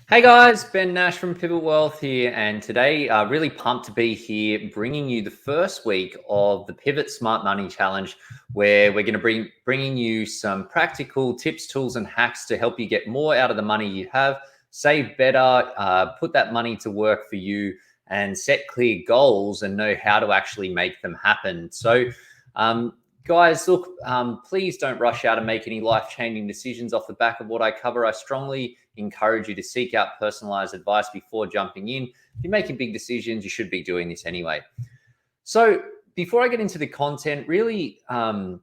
Hey guys, Ben Nash from Pivot Wealth here, and today really pumped to be here, bringing you the first week of the Pivot Smart Money Challenge, where we're going to bringing you some practical tips, tools, and hacks to help you get more out of the money you have, save better, put that money to work for you, and set clear goals and know how to actually make them happen. So, guys, look, please don't rush out and make any life-changing decisions off the back of what I cover. I strongly encourage you to seek out personalized advice before jumping in. If you're making big decisions, you should be doing this anyway. So before I get into the content, really, well,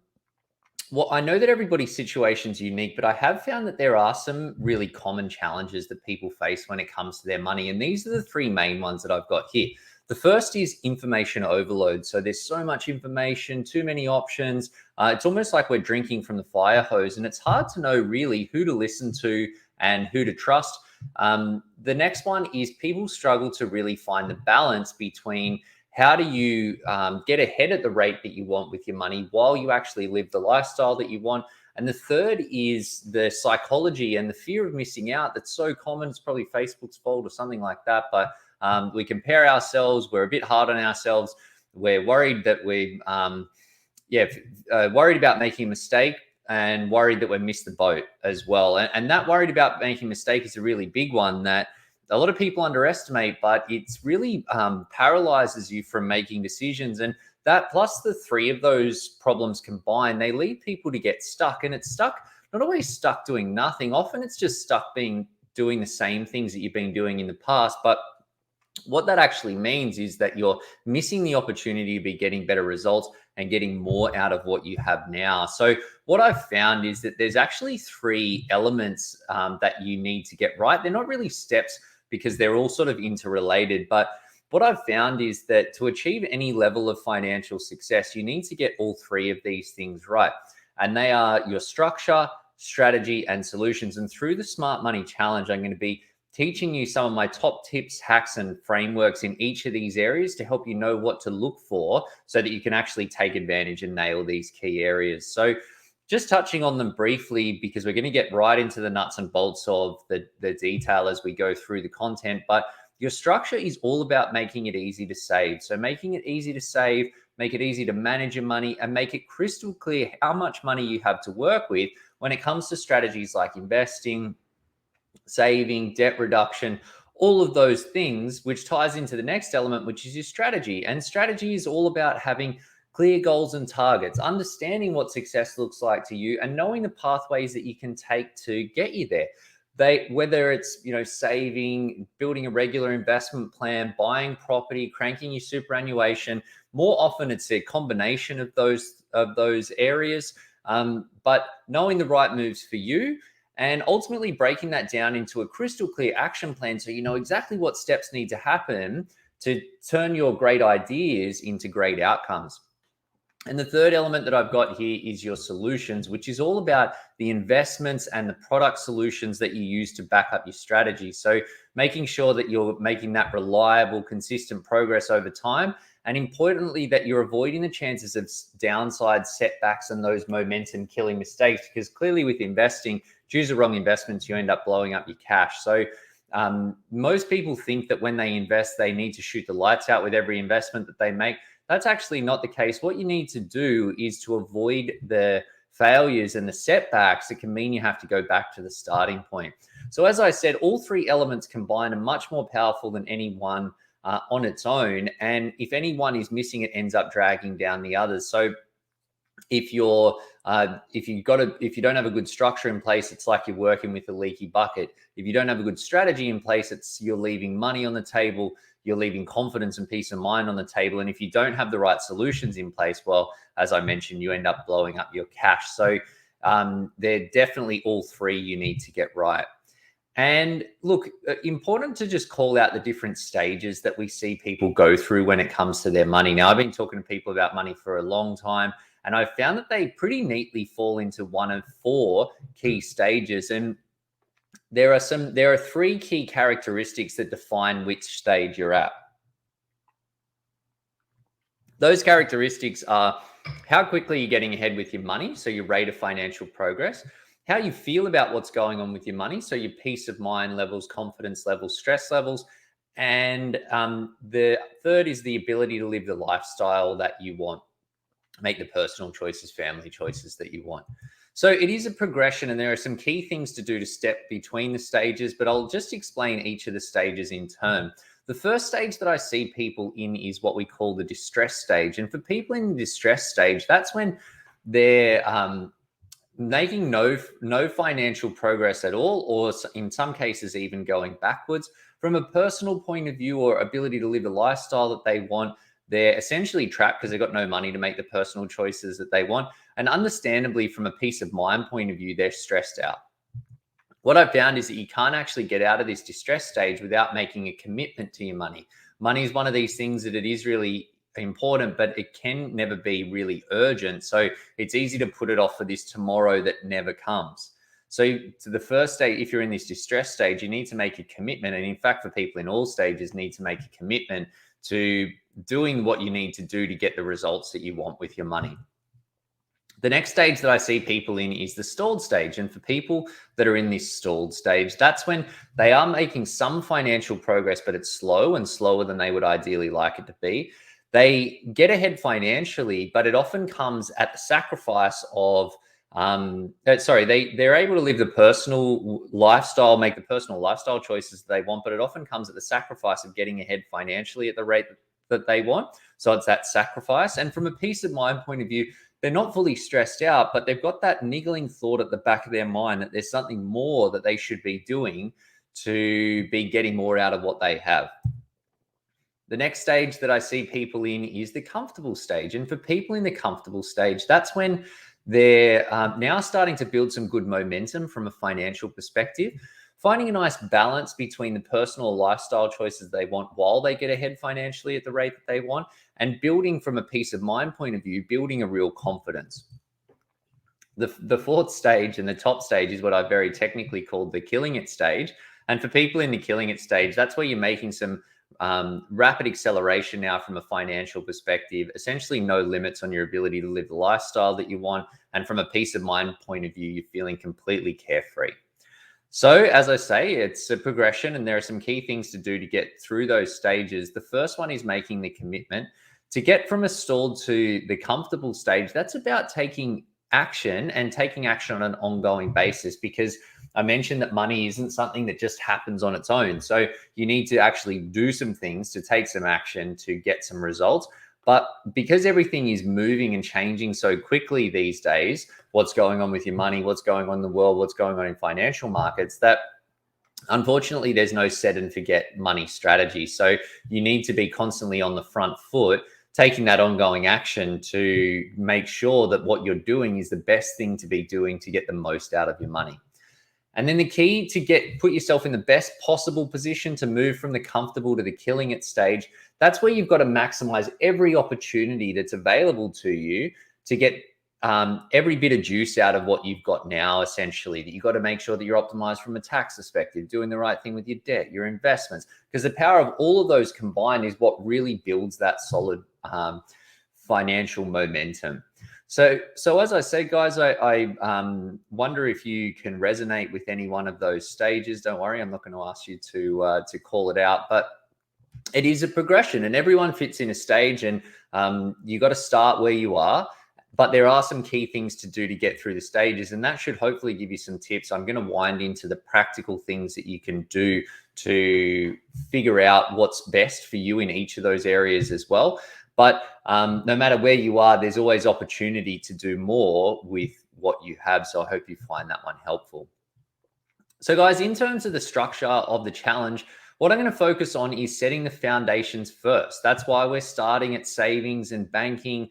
I know that everybody's situation is unique, but I have found that there are some really common challenges that people face when it comes to their money. And these are the three main ones that I've got here. The first is information overload. So there's so much information, too many options. It's almost like we're drinking from the fire hose, and it's hard to know really who to listen to and who to trust. The next one is people struggle to really find the balance between how do you get ahead at the rate that you want with your money while you actually live the lifestyle that you want. And the third is the psychology and the fear of missing out that's so common. It's probably Facebook's fault or something like that. But we compare ourselves. We're a bit hard on ourselves. We're worried that worried about making a mistake and worried that we missed the boat as well. And that worried about making a mistake is a really big one that a lot of people underestimate, but it's really paralyzes you from making decisions. And that plus the three of those problems combined, they lead people to get stuck. And it's stuck, not always stuck doing nothing. Often it's just stuck doing the same things that you've been doing in the past. But what that actually means is that you're missing the opportunity to be getting better results and getting more out of what you have now. So what I've found is that there's actually three elements that you need to get right. They're not really steps because they're all sort of interrelated. But what I've found is that to achieve any level of financial success, you need to get all three of these things right. And they are your structure, strategy, and solutions. And through the Smart Money Challenge, I'm going to be teaching you some of my top tips, hacks, and frameworks in each of these areas to help you know what to look for so that you can actually take advantage and nail these key areas. So just touching on them briefly, because we're going to get right into the nuts and bolts of the detail as we go through the content. But your structure is all about making it easy to save. So making it easy to save, make it easy to manage your money, and make it crystal clear how much money you have to work with when it comes to strategies like investing, saving, debt reduction, all of those things, which ties into the next element, which is your strategy. And strategy is all about having clear goals and targets, understanding what success looks like to you, and knowing the pathways that you can take to get you there. Whether it's saving, building a regular investment plan, buying property, cranking your superannuation. More often, it's a combination of those areas. But knowing the right moves for you, and ultimately breaking that down into a crystal clear action plan so you know exactly what steps need to happen to turn your great ideas into great outcomes. And the third element that I've got here is your solutions, which is all about the investments and the product solutions that you use to back up your strategy. So making sure that you're making that reliable, consistent progress over time. And importantly, that you're avoiding the chances of downside setbacks and those momentum killing mistakes, because clearly with investing, choose the wrong investments, you end up blowing up your cash. So most people think that when they invest, they need to shoot the lights out with every investment that they make. That's actually not the case. What you need to do is to avoid the failures and the setbacks. It can mean you have to go back to the starting point. So as I said, all three elements combined are much more powerful than any one on its own. And if any one is missing, it ends up dragging down the others. So if you don't have a good structure in place, it's like you're working with a leaky bucket. If you don't have a good strategy in place, you're leaving money on the table, you're leaving confidence and peace of mind on the table. And if you don't have the right solutions in place, well, as I mentioned, you end up blowing up your cash. So they're definitely all three you need to get right. And look, important to just call out the different stages that we see people go through when it comes to their money. Now, I've been talking to people about money for a long time, and I've found that they pretty neatly fall into one of four key stages. And there are three key characteristics that define which stage you're at. Those characteristics are how quickly you're getting ahead with your money, so your rate of financial progress, how you feel about what's going on with your money. So your peace of mind levels, confidence levels, stress levels. And the third is the ability to live the lifestyle that you want, make the personal choices, family choices that you want. So it is a progression, and there are some key things to do to step between the stages, but I'll just explain each of the stages in turn. The first stage that I see people in is what we call the distress stage. And for people in the distress stage, that's when they're making no financial progress at all, or in some cases even going backwards from a personal point of view or ability to live the lifestyle that they want. They're essentially trapped because they've got no money to make the personal choices that they want. And understandably, from a peace of mind point of view, they're stressed out. What I've found is that you can't actually get out of this distress stage without making a commitment to your money. Money is one of these things that it is really important, but it can never be really urgent. So it's easy to put it off for this tomorrow that never comes. So to the first stage, if you're in this distress stage, you need to make a commitment. And in fact, for people in all stages, need to make a commitment to doing what you need to do to get the results that you want with your money. The next stage that I see people in is the stalled stage. And for people that are in this stalled stage, that's when they are making some financial progress, but it's slow and slower than they would ideally like it to be. They get ahead financially, but it often comes at the sacrifice of they're able to live the personal lifestyle, make the personal lifestyle choices they want, but it often comes at the sacrifice of getting ahead financially at the rate that they want. So it's that sacrifice. And from a peace of mind point of view, they're not fully stressed out, but they've got that niggling thought at the back of their mind that there's something more that they should be doing to be getting more out of what they have. The next stage that I see people in is the comfortable stage. And for people in the comfortable stage, that's when they're now starting to build some good momentum from a financial perspective, finding a nice balance between the personal lifestyle choices they want while they get ahead financially at the rate that they want, and building from a peace of mind point of view, building a real confidence. The fourth stage and the top stage is what I very technically called the killing it stage. And for people in the killing it stage, that's where you're making some rapid acceleration now from a financial perspective, essentially no limits on your ability to live the lifestyle that you want. And from a peace of mind point of view, you're feeling completely carefree. So as I say, it's a progression, and there are some key things to do to get through those stages. The first one is making the commitment. To get from a stalled to the comfortable stage, that's about taking action, and taking action on an ongoing basis, because I mentioned that money isn't something that just happens on its own. So you need to actually do some things to take some action to get some results. But because everything is moving and changing so quickly these days, what's going on with your money, what's going on in the world, what's going on in financial markets, that unfortunately there's no set and forget money strategy. So you need to be constantly on the front foot, taking that ongoing action to make sure that what you're doing is the best thing to be doing to get the most out of your money. And then the key to put yourself in the best possible position to move from the comfortable to the killing it stage, that's where you've got to maximize every opportunity that's available to you to get every bit of juice out of what you've got now, essentially. That you've got to make sure that you're optimized from a tax perspective, doing the right thing with your debt, your investments, because the power of all of those combined is what really builds that solid financial momentum. So as I said, guys, I wonder if you can resonate with any one of those stages. Don't worry, I'm not going to ask you to call it out, but it is a progression, and everyone fits in a stage, and you got to start where you are. But there are some key things to do to get through the stages, and that should hopefully give you some tips. I'm going to wind into the practical things that you can do to figure out what's best for you in each of those areas as well. But no matter where you are, there's always opportunity to do more with what you have. So I hope you find that one helpful. So guys, in terms of the structure of the challenge, what I'm going to focus on is setting the foundations first. That's why we're starting at savings and banking.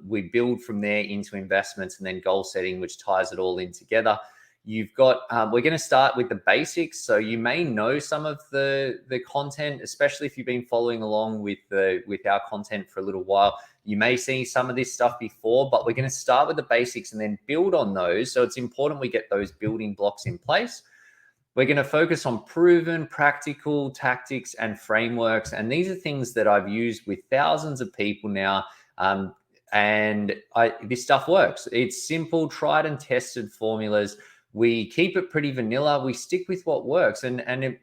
We build from there into investments and then goal setting, which ties it all in together. You've got, we're going to start with the basics. So you may know some of the content, especially if you've been following along with our content for a little while. You may see some of this stuff before, but we're going to start with the basics and then build on those. So it's important we get those building blocks in place. We're going to focus on proven, practical tactics and frameworks. And these are things that I've used with thousands of people now. and this stuff works. It's simple, tried and tested formulas. We keep it pretty vanilla. We stick with what works, and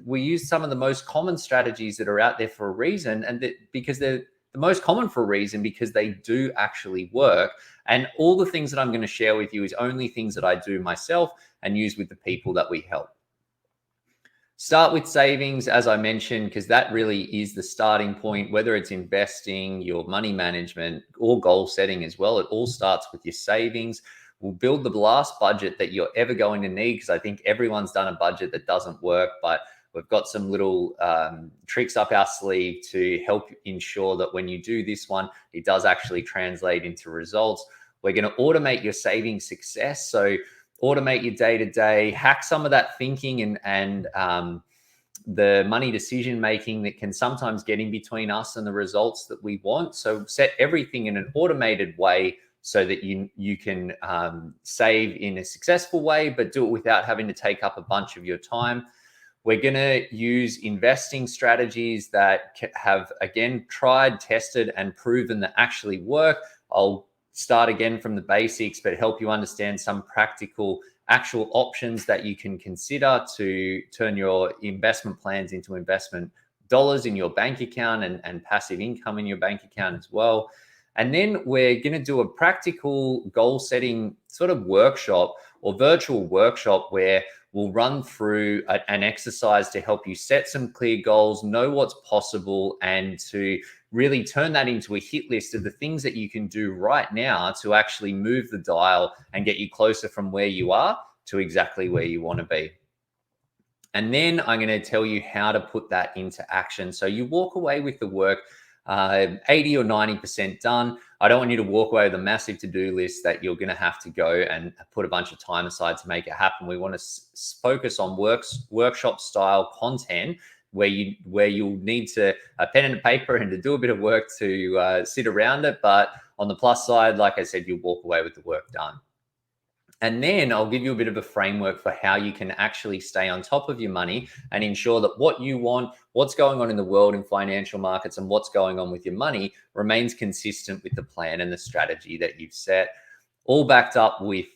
we use some of the most common strategies that are out there for a reason, and because they're the most common for a reason, because they do actually work. And all the things that I'm going to share with you is only things that I do myself and use with the people that we help. Start with savings, as I mentioned, because that really is the starting point, whether it's investing, your money management, or goal setting as well. It all starts with your savings. We'll build the last budget that you're ever going to need, because I think everyone's done a budget that doesn't work, but we've got some little tricks up our sleeve to help ensure that when you do this one, it does actually translate into results. We're going to automate your saving success. So automate your day-to-day, hack some of that thinking and the money decision making that can sometimes get in between us and the results that we want. So set everything in an automated way so that you can save in a successful way, but do it without having to take up a bunch of your time. We're going to use investing strategies that have, again, tried, tested, and proven that actually work. I'll start again from the basics, but help you understand some practical actual options that you can consider to turn your investment plans into investment dollars in your bank account and passive income in your bank account as well. And then we're going to do a practical goal setting sort of workshop or virtual workshop where we'll run through an exercise to help you set some clear goals, know what's possible, and to really turn that into a hit list of the things that you can do right now to actually move the dial and get you closer from where you are to exactly where you want to be. And then I'm going to tell you how to put that into action. So you walk away with the work 80 or 90% done. I don't want you to walk away with a massive to-do list that you're going to have to go and put a bunch of time aside to make it happen. We want to focus on workshop style content where you'll need to a pen and a paper and to do a bit of work to sit around it. But on the plus side, like I said, you'll walk away with the work done. And then I'll give you a bit of a framework for how you can actually stay on top of your money and ensure that what you want, what's going on in the world in financial markets, and what's going on with your money remains consistent with the plan and the strategy that you've set, all backed up with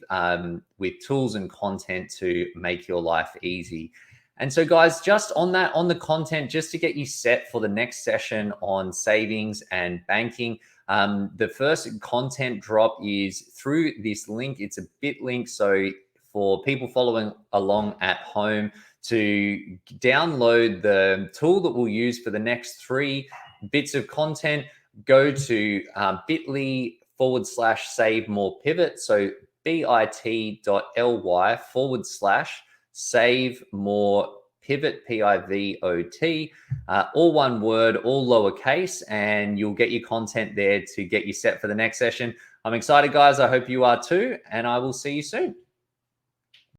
tools and content to make your life easy. And so, guys, just on the content, just to get you set for the next session on savings and banking, the first content drop is through this link. It's a bit link. So for people following along at home, to download the tool that we'll use for the next 3 bits of content, go to bit.ly/save more pivot. So bit.ly/save more pivot, PIVOT, all one word, all lowercase, and you'll get your content there to get you set for the next session. I'm excited, guys. I hope you are too, and I will see you soon.